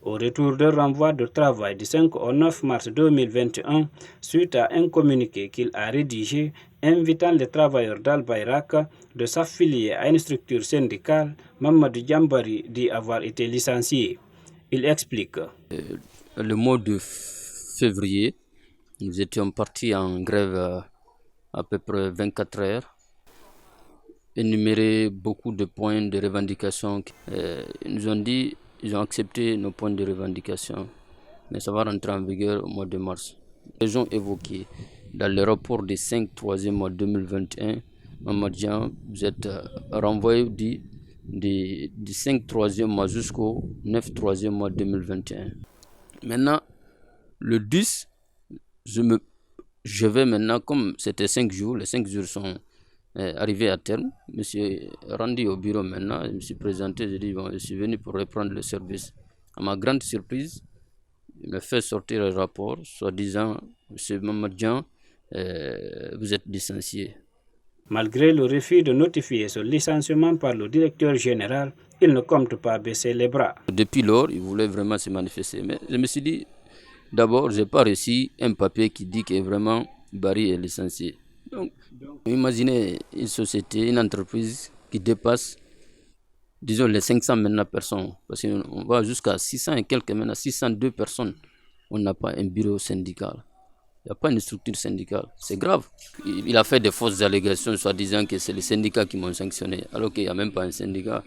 Au retour de renvoi de travail du 5 au 9 mars 2021, suite à un communiqué qu'il a rédigé invitant les travailleurs d'Al Bayrak de s'affilier à une structure syndicale, Mamadou Diambari dit avoir été licencié. Il explique. Le mois de février, nous étions partis en grève à peu près 24 heures, énumérer beaucoup de points de revendication. Ils nous ont dit, ils ont accepté nos points de revendication, mais ça va rentrer en vigueur au mois de mars. Ils ont évoqué dans le rapport des 5 3e mois 2021, Mamadjan, vous êtes renvoyé du 5 3e mois jusqu'au 9 3e mois 2021. Maintenant, le 10, je vais maintenant, comme c'était 5 jours, les 5 jours sont arrivés à terme. Je me suis rendu au bureau maintenant, je me suis présenté, j'ai dit, bon, je suis venu pour reprendre le service. À ma grande surprise, il me fait sortir un rapport, soi-disant, M. Mamadjan, vous êtes licencié. Malgré le refus de notifier ce licenciement par le directeur général, il ne compte pas baisser les bras. Depuis lors, il voulait vraiment se manifester. Mais je me suis dit, d'abord, je n'ai pas reçu un papier qui dit que vraiment Barry est licencié. Donc, imaginez une société, une entreprise qui dépasse, disons, les 500 maintenant personnes. Parce qu'on va jusqu'à 600 et quelques maintenant, 602 personnes. On n'a pas un bureau syndical. Il n'y a pas une structure syndicale. C'est grave. Il a fait des fausses allégations, soi-disant que c'est les syndicats qui m'ont sanctionné, alors qu'il n'y a même pas un syndicat.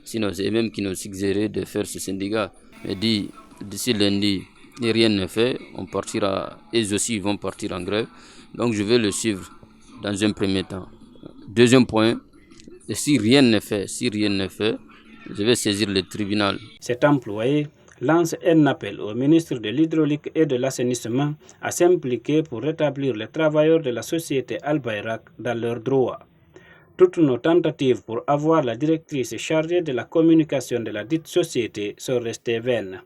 Sinon, c'est eux-mêmes qui nous suggéré de faire ce syndicat. Mais d'ici lundi, rien n'est fait. On partira, eux aussi, ils vont partir en grève. Donc, je vais le suivre dans un premier temps. Deuxième point, si rien n'est fait, je vais saisir le tribunal. Cet employé lance un appel au ministre de l'Hydraulique et de l'Assainissement à s'impliquer pour rétablir les travailleurs de la société Al Bayrak dans leurs droits. Toutes nos tentatives pour avoir la directrice chargée de la communication de la dite société sont restées vaines.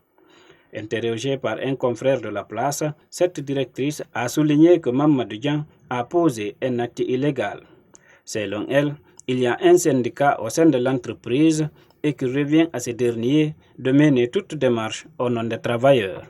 Interrogée par un confrère de la place, cette directrice a souligné que Mamadou Dian a posé un acte illégal. Selon elle, il y a un syndicat au sein de l'entreprise et qu'il revient à ces derniers de mener toute démarche au nom des travailleurs.